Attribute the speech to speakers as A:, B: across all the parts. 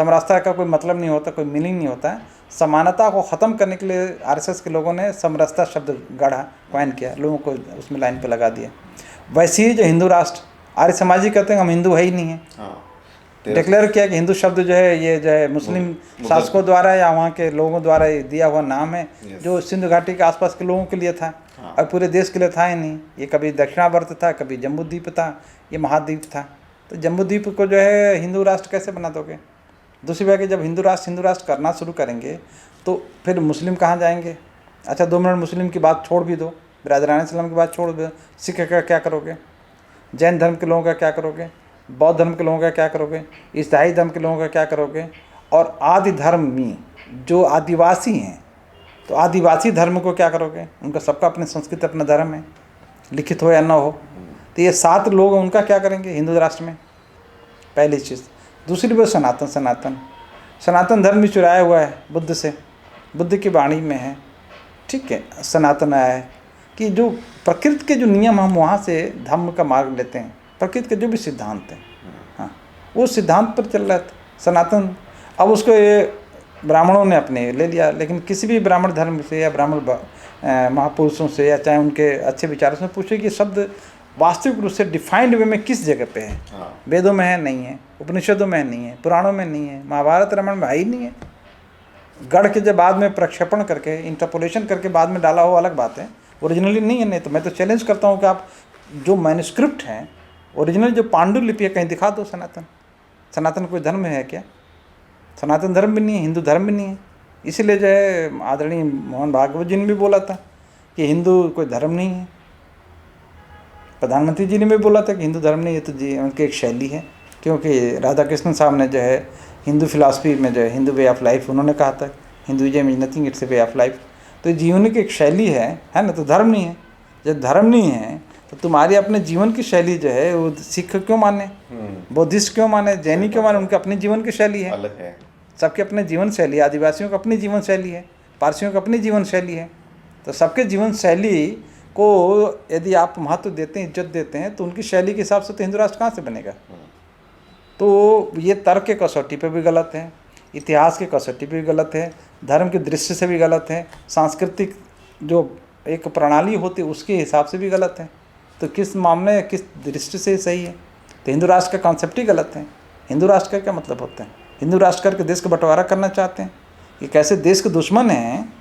A: समरसता का कोई मतलब नहीं होता, कोई मीनिंग नहीं होता है। समानता को ख़त्म करने के लिए आरएसएस के लोगों ने समरसता शब्द गढ़ा, कॉइन किया, लोगों को उसमें लाइन पे लगा दिया। वैसे ही जो हिंदू राष्ट्र, आर्य समाजी कहते हैं हम हिंदू है ही नहीं है, डिक्लेयर किया कि हिंदू शब्द जो है ये जो है मुस्लिम शासकों द्वारा या वहाँ के लोगों द्वारा दिया हुआ नाम है, जो सिंधु घाटी के आसपास के लोगों के लिए था और पूरे देश के लिए था ही नहीं। ये कभी दक्षिणावर्त था, कभी जम्बूद्वीप था, ये महाद्वीप था। तो जम्बूद्वीप को जो है हिंदू राष्ट्र कैसे बना दोगे? दूसरी बात कि जब हिंदू राष्ट्र करना शुरू करेंगे तो फिर मुस्लिम कहाँ जाएंगे? अच्छा 2 मिनट मुस्लिम की बात छोड़ भी दो, बिरादरान इस्लाम की बात छोड़ दो, सिख का क्या करोगे? जैन धर्म के लोगों का क्या करोगे? बौद्ध धर्म के लोगों का क्या करोगे? ईसाई धर्म के लोगों का क्या करोगे? और आदि धर्मी जो आदिवासी हैं, तो आदिवासी धर्म को क्या करोगे? उनका सबका अपनी संस्कृति, अपना धर्म है, लिखित हो या ना हो। तो ये 7 लोग उनका क्या करेंगे हिंदू राष्ट्र में? पहली चीज़। दूसरी बात सनातन धर्म भी चुराया हुआ है बुद्ध से, बुद्ध की वाणी में है, ठीक है। सनातन आया है कि जो प्रकृति के जो नियम हम वहाँ से धर्म का मार्ग लेते हैं, प्रकृति के जो भी सिद्धांत हैं, हाँ वो सिद्धांत पर चल रहा था सनातन। अब उसको ये ब्राह्मणों ने अपने ले लिया, लेकिन किसी भी ब्राह्मण धर्म से या ब्राह्मण महापुरुषों से या चाहे उनके अच्छे विचारों से पूछे कि शब्द वास्तविक रूप से डिफाइंड वे में किस जगह पे है? वेदों में है नहीं है, उपनिषदों में नहीं है, पुराणों में नहीं है, महाभारत रामायण में ही नहीं है। गढ़ के जब बाद में प्रक्षेपण करके इंटरपोलेशन करके बाद में डाला हो अलग बात है, ओरिजिनली नहीं है। नहीं तो मैं तो चैलेंज करता हूँ कि आप जो मैन्युस्क्रिप्ट हैं, ओरिजिनल जो पांडुलिपि है, कहीं दिखा दो। सनातन कोई धर्म है क्या? सनातन धर्म भी नहीं है, हिंदू धर्म भी नहीं है। इसीलिए जो है आदरणीय मोहन भागवत जी ने भी बोला था कि हिंदू कोई धर्म नहीं है। प्रधानमंत्री जी ने भी बोला था कि हिंदू धर्म नहीं है, तो जी उनकी एक शैली है। क्योंकि राधा कृष्णन साहब ने जो है हिंदू फिलासफी में जो है हिंदू वे ऑफ लाइफ, उन्होंने कहा था Hinduism is nothing it's a way of life. तो जीवन की एक शैली है ना, तो धर्म नहीं है। जब धर्म नहीं है तो तुम्हारी अपने जीवन की शैली जो है वो सिख क्यों माने, बौद्धिस्ट क्यों माने, जैनी क्यों माने? उनकी अपनी जीवन की शैली है, सबके अपने जीवन शैली है। आदिवासियों की अपनी जीवन शैली है, पारसियों की अपनी जीवन शैली है। तो सबके जीवन शैली को यदि आप महत्व देते हैं, इज्जत देते हैं, तो उनकी शैली के हिसाब से तो हिंदू राष्ट्र कहाँ से बनेगा? तो ये तर्क के कसौटी पे भी गलत है, इतिहास के कसौटी पे भी गलत है, धर्म की दृष्टि से भी गलत है, सांस्कृतिक जो एक प्रणाली होती है उसके हिसाब से भी गलत है। तो किस मामले किस दृष्टि से सही है? तो हिंदू राष्ट्र का कॉन्सेप्ट ही गलत है। हिंदू राष्ट्र का क्या मतलब होता है? हिंदू राष्ट्र करके देश का बंटवारा करना चाहते हैं। ये कैसे देश के दुश्मन हैं,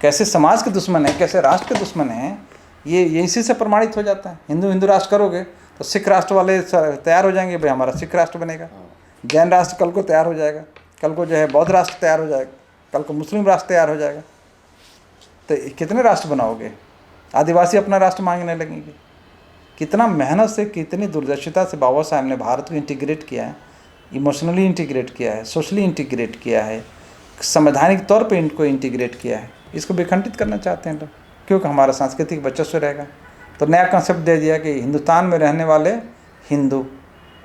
A: कैसे समाज के दुश्मन हैं, कैसे राष्ट्र के दुश्मन हैं, ये इसी से प्रमाणित हो जाता है। हिंदू राष्ट्र करोगे तो सिख राष्ट्र वाले तैयार हो जाएंगे, भाई हमारा सिख राष्ट्र बनेगा। जैन राष्ट्र कल को तैयार हो जाएगा, कल को जो है बौद्ध राष्ट्र तैयार हो जाएगा, कल को मुस्लिम राष्ट्र तैयार हो जाएगा। तो कितने राष्ट्र बनाओगे? आदिवासी अपना राष्ट्र मांगने लगेंगे। कितना मेहनत से, कितनी दूरदर्शिता से बाबा साहब ने भारत को इंटीग्रेट किया है, इमोशनली इंटीग्रेट किया है, सोशली इंटीग्रेट किया है, संवैधानिक तौर पे इनको इंटीग्रेट किया है। इसको विखंडित करना चाहते हैं लोग, क्योंकि हमारा सांस्कृतिक वर्चस्व रहेगा। तो नया कंसेप्ट दे दिया कि हिंदुस्तान में रहने वाले हिंदू,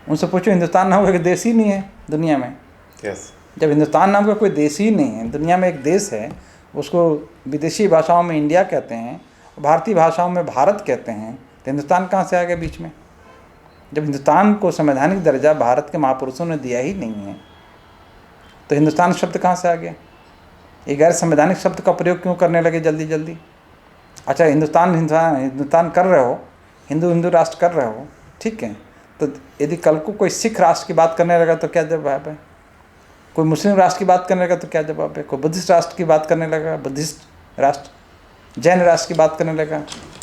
A: उनसे पूछो हिंदुस्तान नाम का देश ही नहीं है दुनिया में। जब हिंदुस्तान नाम का कोई देश ही नहीं है दुनिया में, एक देश है, उसको विदेशी भाषाओं में इंडिया कहते हैं, भारतीय भाषाओं में भारत कहते हैं, तो हिंदुस्तान कहाँ से आ गया बीच में? जब हिंदुस्तान को संवैधानिक दर्जा भारत के महापुरुषों ने दिया ही नहीं है, तो हिंदुस्तान शब्द कहाँ से आ गया? ये गैर संवैधानिक शब्द का प्रयोग क्यों करने लगे जल्दी जल्दी? अच्छा हिंदुस्तान कर रहे हो, हिंदू राष्ट्र कर रहे हो, ठीक है, तो यदि कल को कोई सिख राष्ट्र की बात करने लगा तो क्या जवाब है? कोई मुस्लिम राष्ट्र की बात करने लगा तो क्या जवाब है? कोई बुद्धिस्ट राष्ट्र की बात करने लगा, बुद्धिस्ट राष्ट्र, जैन राष्ट्र की बात करने लगा,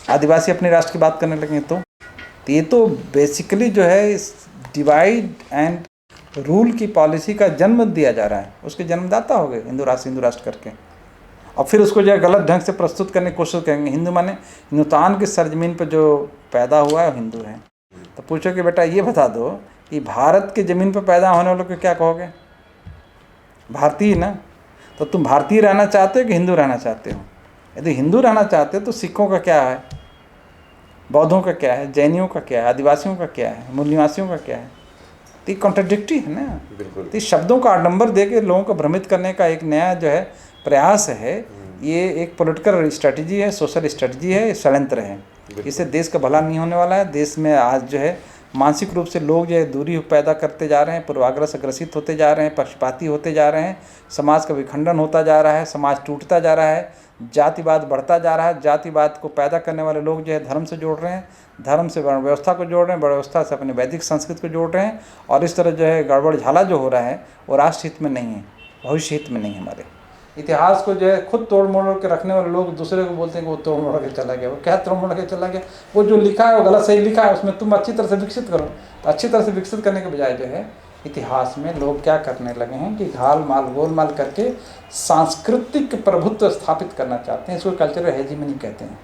A: आदिवासी अपने राष्ट्र की बात करने लगे, तो ये तो बेसिकली जो है इस डिवाइड एंड रूल की पॉलिसी का जन्म दिया जा रहा है। उसके जन्मदाता हो गए हिंदू राष्ट्र करके, और फिर उसको जो है गलत ढंग से प्रस्तुत करने की कोशिश करेंगे। हिंदू माने हिंदुस्तान की सरजमीन पर जो पैदा हुआ है हिंदू है। तो पूछो कि बेटा ये बता दो कि भारत की ज़मीन पर पैदा होने वालों को क्या कहोगे? भारतीय ना। तो तुम भारतीय रहना चाहते हो कि हिंदू रहना चाहते हो? यदि हिंदू रहना चाहते हो तो सिखों का क्या है, बौद्धों का क्या है, जैनियों का क्या है, आदिवासियों का क्या है, मूल निवासियों का क्या है? तो ये कॉन्ट्राडिक्टरी है ना। तो इस शब्दों का आडंबर दे के लोगों को भ्रमित करने का एक नया जो है प्रयास है। ये एक पॉलिटिकल स्ट्रेटजी है, सोशल स्ट्रेटजी है, षड्यंत्र है। इससे देश का भला नहीं होने वाला है। देश में आज जो है मानसिक रूप से लोग जो है दूरी पैदा करते जा रहे हैं, पूर्वाग्रह से ग्रसित होते जा रहे हैं, पक्षपाती होते जा रहे हैं, समाज का विखंडन होता जा रहा है, समाज टूटता जा रहा है, जातिवाद बढ़ता जा रहा है। जातिवाद को पैदा करने वाले लोग जो है धर्म से जोड़ रहे हैं, धर्म से वर्ण व्यवस्था को जोड़ रहे हैं, वर्ण व्यवस्था से अपनी वैदिक संस्कृति को जोड़ रहे हैं, और इस तरह जो है गड़बड़ झाला जो हो रहा है वो राष्ट्र हित में नहीं है, भविष्य हित में नहीं है। हमारे इतिहास को जो है खुद तोड़ मोड़ के रखने वाले लोग दूसरे को बोलते हैं कि वो तोड़ मोड़ के चला गया। वो क्या तोड़ मोड़ के चला गया? वो जो लिखा है वो गलत सही लिखा है, उसमें तुम अच्छी तरह से विकसित करो। तो अच्छी तरह से विकसित करने के बजाय जो है इतिहास में लोग क्या करने लगे हैं कि घाल माल गोलमाल करके सांस्कृतिक प्रभुत्व स्थापित करना चाहते हैं। इसको कल्चरल हेजीमनी कहते हैं।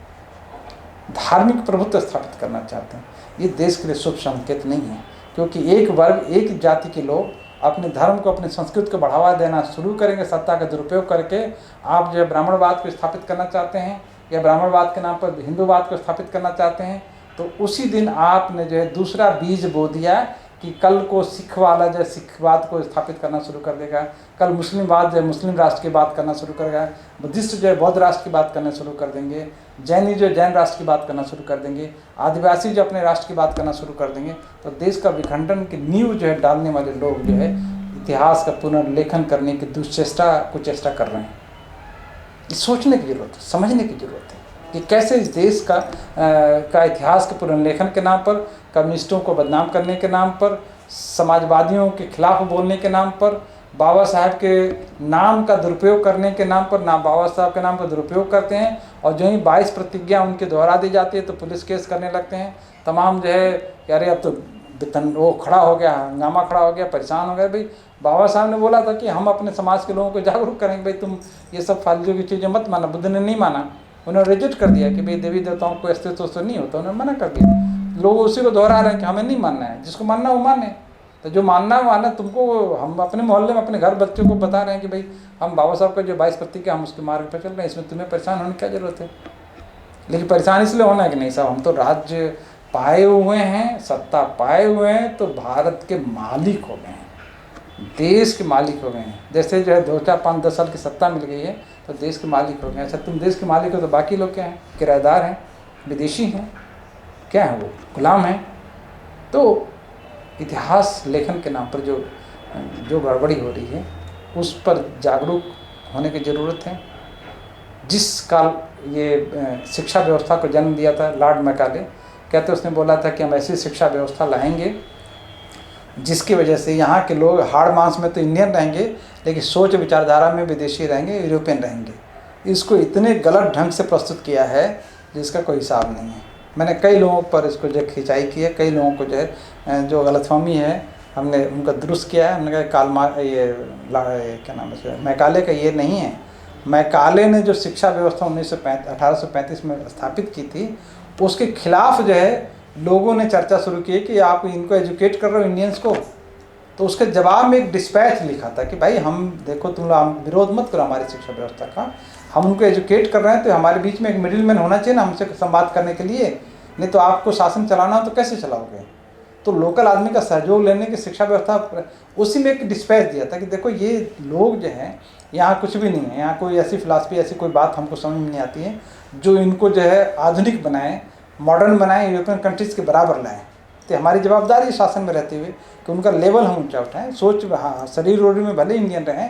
A: धार्मिक प्रभुत्व स्थापित करना चाहते हैं। ये देश के लिए शुभ संकेत नहीं है, क्योंकि एक वर्ग एक जाति के लोग अपने धर्म को अपनी संस्कृति को बढ़ावा देना शुरू करेंगे सत्ता का दुरुपयोग करके। आप जो है ब्राह्मणवाद को स्थापित करना चाहते हैं या ब्राह्मणवाद के नाम पर हिंदूवाद को स्थापित करना चाहते हैं, तो उसी दिन आपने जो है दूसरा बीज बो दिया कि कल को सिख वाला जो है सिखवाद को स्थापित करना शुरू कर देगा, कल मुस्लिमवाद जो है मुस्लिम राष्ट्र की बात करना शुरू करेगा, बुद्धिस्ट जो है बौद्ध राष्ट्र की बात करना शुरू कर देंगे, जैनी जो जैन राष्ट्र की बात करना शुरू कर देंगे, आदिवासी जो अपने राष्ट्र की बात करना शुरू कर देंगे। तो देश का विखंडन की नींव जो है डालने वाले लोग जो है इतिहास का पुनर्लेखन करने की दुश्चेष्टा कुचेष्टा कर रहे हैं। सोचने की जरूरत है, समझने की जरूरत है कि कैसे इस देश का इतिहास के पुनर्लेखन के नाम पर, कम्युनिस्टों को बदनाम करने के नाम पर, समाजवादियों के खिलाफ बोलने के नाम पर, बाबा साहब के नाम का दुरुपयोग करने के नाम पर, ना बाबा साहब के नाम का दुरुपयोग करते हैं, और जो ही 22 प्रतिज्ञा उनके दोहरा दी जाती है तो पुलिस केस करने लगते हैं। तमाम जो है अरे अब तो वो खड़ा हो गया, हंगामा खड़ा हो गया, परेशान हो गया। भाई बाबा साहब ने बोला था कि हम अपने समाज के लोगों को जागरूक करेंगे, भाई तुम ये सब फालतू की चीज़ें मत माना। बुद्ध ने नहीं माना, उन्होंने रिजेक्ट कर दिया कि भाई देवी देवताओं को अस्तित्व तो नहीं होता, उन्होंने मना कर दिया। लोग उसी को दोहरा रहे हैं कि हमें नहीं मानना है, जिसको मानना वो माने। तो जो मानना है माना, तुमको हम अपने मोहल्ले में अपने घर बच्चों को बता रहे हैं कि भाई हम बाबा साहब का जो 22 प्रतिज्ञा हम उसके मार्ग पर चल रहे हैं, इसमें तुम्हें परेशान होने की क्या जरूरत है। लेकिन परेशान इसलिए होना है कि नहीं साहब हम तो राज्य पाए हुए हैं, सत्ता पाए हुए हैं, तो भारत के मालिक हो गए हैं, देश के मालिक हो गए हैं। जैसे जो है 2 4 5 10 साल की सत्ता मिल गई है तो देश के मालिक हो गए। अच्छा तुम देश के मालिक हो तो बाकी लोग क्या हैं? किराएदार हैं, विदेशी हैं, क्या है वो? गुलाम हैं। तो इतिहास लेखन के नाम पर जो गड़बड़ी हो रही है उस पर जागरूक होने की ज़रूरत है। जिस काल ये शिक्षा व्यवस्था को जन्म दिया था लॉर्ड मैकाले, कहते उसने बोला था कि हम ऐसी शिक्षा व्यवस्था लाएंगे जिसकी वजह से यहाँ के लोग हाड़ मांस में तो इंडियन रहेंगे लेकिन सोच विचारधारा में विदेशी रहेंगे, यूरोपियन रहेंगे। इसको इतने गलत ढंग से प्रस्तुत किया है जिसका कोई हिसाब नहीं है। मैंने कई लोगों पर इसको जो खिंचाई की है, कई लोगों को जो है जो गलतफहमी है हमने उनका दुरुस्त किया है। हमने कहा क्या नाम है मैकाले का ये नहीं है। मैकाले ने जो शिक्षा व्यवस्था 1835 में स्थापित की थी उसके खिलाफ जो है लोगों ने चर्चा शुरू की कि आप इनको एजुकेट कर रहे हो इंडियंस को। तो उसके जवाब में एक डिस्पैच लिखा था कि भाई हम देखो तुम लोग विरोध मत करो हमारी शिक्षा व्यवस्था का, हम उनको एजुकेट कर रहे हैं तो हमारे बीच में एक मिडिल मैन होना चाहिए ना हमसे संवाद करने के लिए, नहीं तो आपको शासन चलाना हो तो कैसे चलाओगे। तो लोकल आदमी का सहयोग लेने की शिक्षा व्यवस्था, उसी में एक डिस्पैच दिया था कि देखो ये लोग जो हैं यहाँ कुछ भी नहीं है, यहाँ कोई ऐसी फिलासफी ऐसी कोई बात हमको समझ में नहीं आती है जो इनको जो है आधुनिक बनाए, मॉडर्न बनाए, यूरोपियन कंट्रीज़ के बराबर लाएँ। तो हमारी जवाबदारी शासन में रहते हुए कि उनका लेवल हम ऊंचा उठाएँ। सोच हाँ शरीर रोड़ी में भले इंडियन रहें,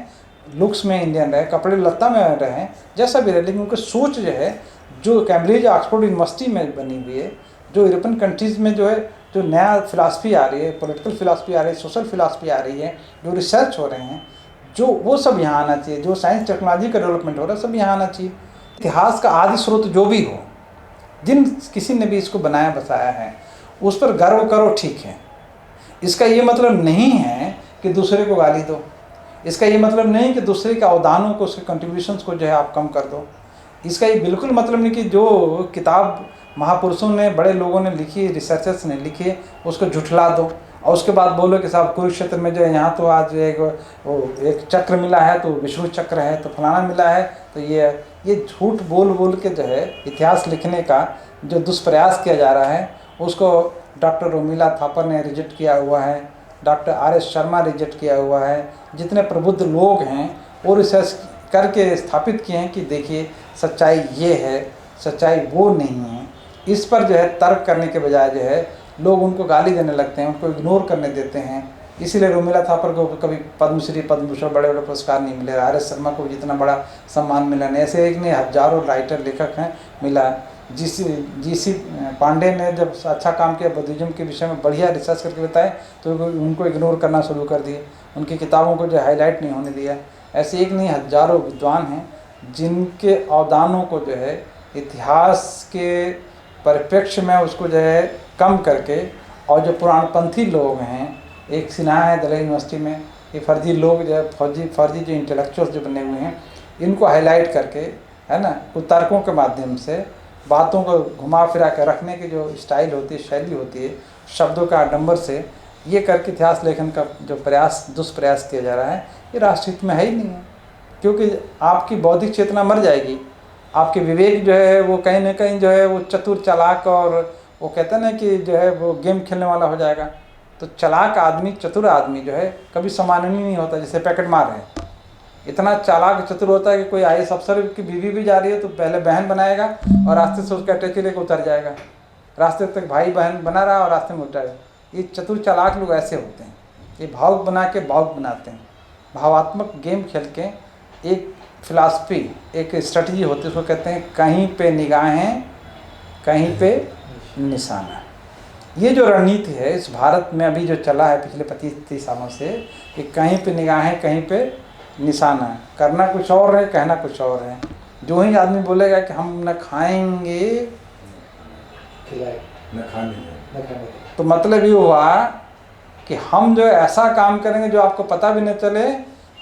A: लुक्स में इंडियन रहे, कपड़े लत्ता में रहें, जैसा भी रहे, लेकिन उनकी सोच जो है जो कैम्ब्रिज ऑक्सफोर्ड यूनिवर्सिटी में बनी हुई है, जो यूरोपियन कंट्रीज़ में जो है जो नया फिलासफी आ रही है, पॉलिटिकल फिलासफी आ रही है, सोशल फिलासफी आ रही है, जो रिसर्च हो रहे हैं, जो वो सब यहाँ आना चाहिए, जो साइंस टेक्नोलॉजी का डेवलपमेंट हो रहा है सब यहाँ आना चाहिए। इतिहास का आदि स्रोत जो भी हो, जिन किसी ने भी इसको बनाया बसाया है उस पर गर्व करो, ठीक है। इसका ये मतलब नहीं है कि दूसरे को गाली दो, इसका ये मतलब नहीं कि दूसरे के अवदानों को, उसके कंट्रीब्यूशंस को जो है आप कम कर दो। इसका ये बिल्कुल मतलब नहीं कि जो किताब महापुरुषों ने, बड़े लोगों ने लिखी, रिसर्चर्स ने लिखी, उसको झुठला दो और उसके बाद बोलो कि साहब कुरुक्षेत्र में जो है यहाँ तो आज एक चक्र मिला है तो विष्णु चक्र है, तो फलाना मिला है, तो ये झूठ बोल बोल के जो है इतिहास लिखने का जो दुष्प्रयास किया जा रहा है उसको डॉक्टर रोमिला थापर ने रिजेक्ट किया हुआ है, डॉक्टर RS शर्मा रिजेक्ट किया हुआ है। जितने प्रबुद्ध लोग हैं वो रिसर्च करके स्थापित किए हैं कि देखिए सच्चाई ये है, सच्चाई वो नहीं है। इस पर जो है तर्क करने के बजाय जो है लोग उनको गाली देने लगते हैं, उनको इग्नोर करने देते हैं। इसीलिए रोमिला थापर को कभी पद्मश्री पद्मभूषण बड़े बड़े पुरस्कार नहीं मिले, आर एस शर्मा को जितना बड़ा सम्मान मिला नहीं, ऐसे एक नहीं हजारों राइटर लेखक हैं मिला। जी सी पांडे ने जब अच्छा काम किया बुद्धिज्म के विषय में, बढ़िया रिसर्च करके बताए, तो उनको इग्नोर करना शुरू कर दिए, उनकी किताबों को जो हाईलाइट नहीं होने दिया। ऐसे एक नहीं हजारों विद्वान हैं जिनके अवदानों को जो है इतिहास के परिप्रेक्ष्य में उसको जो है कम करके, और जो पुराणपंथी लोग हैं, एक सिन्हा है दिल्ली यूनिवर्सिटी में, ये फर्जी लोग जो है फर्जी जो इंटेलेक्चुअल्स जो बने हुए हैं, इनको हाईलाइट करके, है ना, कुछ तर्कों के माध्यम से बातों को घुमा फिरा कर रखने की जो स्टाइल होती है, शैली होती है, शब्दों का आडंबर से, ये करके इतिहास लेखन का जो प्रयास दुष्प्रयास किया जा रहा है, ये राष्ट्रहित में है ही नहीं है। क्योंकि आपकी बौद्धिक चेतना मर जाएगी, आपके विवेक जो है वो कहीं ना कहीं जो है वो चतुर चालाक, और वो कहते हैं ना कि जो है वो गेम खेलने वाला हो जाएगा। तो चालाक आदमी, चतुर आदमी जो है कभी सम्माननीय नहीं होता। जैसे पैकेट मार है, इतना चालाक चतुर होता है कि कोई IAS अफसर की बीवी भी जा रही है तो पहले बहन बनाएगा और रास्ते से उसका अटैची लेकर उतर जाएगा, रास्ते तक भाई बहन बना रहा और रास्ते में उतर। ये चतुर चालाक लोग ऐसे होते हैं, ये भावुक बना के भावुक बनाते हैं। भावात्मक गेम खेल के एक फिलॉसफी, एक स्ट्रेटजी होती है, उसको कहते हैं कहीं पे निगाहें कहीं पे निशाना। ये जो रणनीति है इस भारत में अभी जो चला है पिछले 25-30 सालों से, कि कहीं पे निगाहें कहीं पे निशाना, करना कुछ और है, कहना कुछ और है। जो ही आदमी बोलेगा कि हम न खाएंगे
B: न खाने,
A: तो मतलब ये हुआ कि हम जो ऐसा काम करेंगे जो आपको पता भी न चले,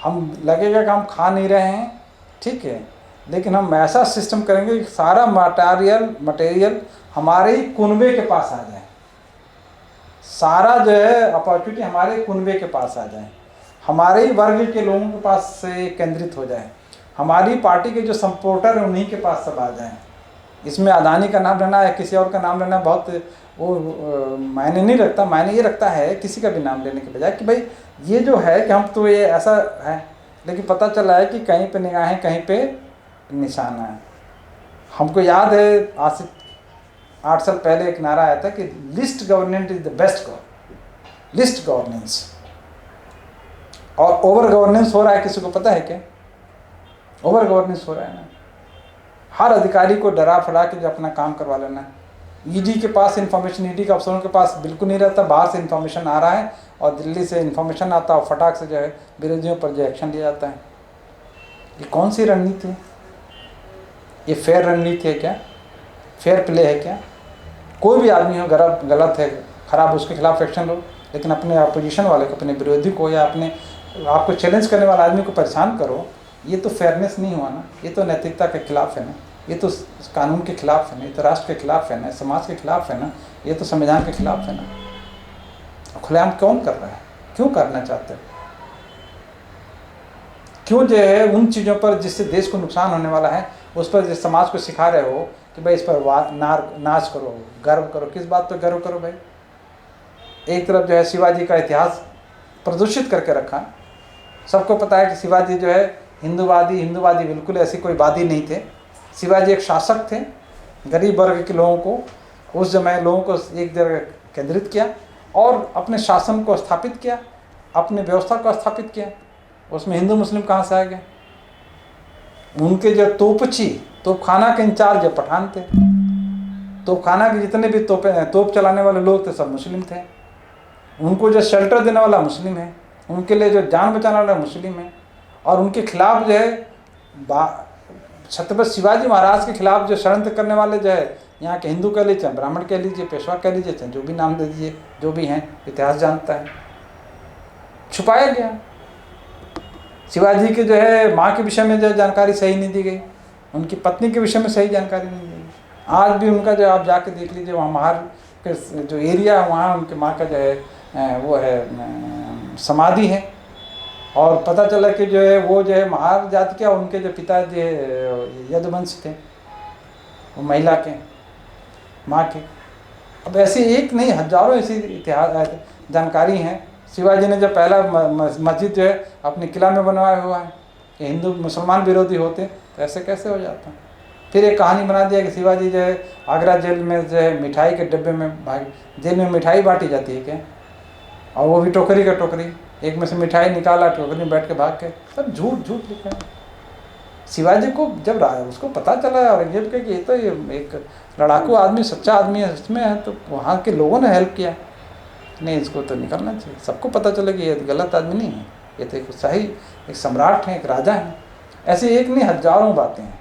A: हम लगेगा कि हम खा नहीं रहे हैं, ठीक है, लेकिन हम ऐसा सिस्टम करेंगे कि सारा मटेरियल हमारे ही कुनबे के पास आ जाए, सारा जो है अपॉर्चुनिटी हमारे कुनबे के पास आ जाए, हमारे ही वर्ग के लोगों के पास से केंद्रित हो जाए, हमारी पार्टी के जो सपोर्टर हैं उन्हीं के पास सब आ जाएं। इसमें अदानी का नाम लेना या किसी और का नाम लेना बहुत वो मायने नहीं रखता। मायने ये रखता है किसी का भी नाम लेने के बजाय कि भाई ये जो है कि हम तो ये ऐसा है, लेकिन पता चला है कि कहीं पे निगाहें कहीं पे निशाना है। हमको याद है आज से 8 साल पहले एक नारा आया था कि list governance is the best governance, list governance. और ओवर गवर्नेंस हो रहा है, किसी को पता है क्या? ओवर गवर्नेंस हो रहा है ना, हर अधिकारी को डरा फड़ा के जो अपना काम करवा लेना। ईडी के पास इन्फॉर्मेशन, ईडी के अफसरों के पास बिल्कुल नहीं रहता, बाहर से इन्फॉर्मेशन आ रहा है और दिल्ली से इन्फॉर्मेशन आता है और फटाक से जो है विरोधियों पर जो एक्शन लिया जाता है। ये कौन सी रणनीति है? ये फेयर रणनीति है क्या? फेयर प्ले है क्या? कोई भी आदमी हो गलत है, खराब, उसके खिलाफ एक्शन लो, लेकिन अपने अपोजिशन वाले को, अपने विरोधी को या अपने आपको चैलेंज करने वाले आदमी को परेशान करो, ये तो फेयरनेस नहीं हुआ ना, ये तो नैतिकता के खिलाफ है ना, ये तो कानून के खिलाफ है ना, ये तो राष्ट्र के खिलाफ है ना, समाज के खिलाफ है ना, ये तो संविधान के खिलाफ है ना। खुलेआम कौन कर रहा है? क्यों करना चाहते हैं? क्यों जो है उन चीज़ों पर जिससे देश को नुकसान होने वाला है उस पर जिस समाज को सिखा रहे हो कि भाई इस पर नाच करो, गर्व करो। किस बात पर गर्व करो भाई? एक तरफ जो है शिवाजी का इतिहास प्रदूषित करके रखा। सबको पता है कि शिवाजी जो है हिंदूवादी बिल्कुल ऐसी कोई वादी नहीं थे। शिवाजी एक शासक थे, गरीब वर्ग के लोगों को, उस समय लोगों को एक जगह केंद्रित किया और अपने शासन को स्थापित किया, अपने व्यवस्था को स्थापित किया। उसमें हिंदू मुस्लिम कहाँ से आ गए? उनके जो तोपखाना के इंचार्ज जो पठान थे, तोपखाना के जितने भी तोप चलाने वाले लोग थे सब मुस्लिम थे। उनको जो शेल्टर देने वाला मुस्लिम है, उनके लिए जो जान बचाने वाला मुस्लिम है। और उनके खिलाफ जो है छत्रपति शिवाजी महाराज के खिलाफ जो षड्यंत्र करने वाले जो है यहाँ के हिंदू कह लीजिए, ब्राह्मण कह लीजिए, पेशवा कह लीजिए, चाहे जो भी नाम दे दीजिए, जो भी हैं, इतिहास जानता है, छुपाया गया। शिवाजी के जो है माँ के विषय में जो जानकारी सही नहीं दी गई, उनकी पत्नी के विषय में सही जानकारी नहीं दी गई। आज भी उनका जो आप जाके देख लीजिए, वहाँ महार के जो एरिया है वहाँ उनके माँ का जो है वो है समाधि है। और पता चला कि जो है वो जो है महार जाति के, उनके जो पिता जो यदुवंश थे, वो महिला के माँ के। अब ऐसे एक नहीं हजारों ऐसी इतिहास जानकारी हैं। शिवाजी ने जब पहला मस्जिद जो है अपने किला में बनवाया हुआ है कि हिंदू मुसलमान विरोधी होते, तो ऐसे कैसे हो जाता? फिर एक कहानी बना दिया कि शिवाजी जो है आगरा जेल में जो है मिठाई के डिब्बे में भाग, जेल में मिठाई बांटी जाती है क्या, और वो भी टोकरी का टोकरी, एक में से मिठाई निकाला, टोकरी में बैठ के भाग के, सब झूठ झूठ लिखा है। शिवाजी को जब उसको पता चला औरंगजेब के कि ये तो ये एक लड़ाकू आदमी, सच्चा आदमी है, इसमें है, तो वहाँ के लोगों ने हेल्प किया, नहीं इसको तो निकलना चाहिए। सबको पता चला कि ये गलत आदमी नहीं है, ये तो एक सही एक सम्राट हैं, एक राजा हैं। ऐसे एक नहीं हजारों बातें हैं।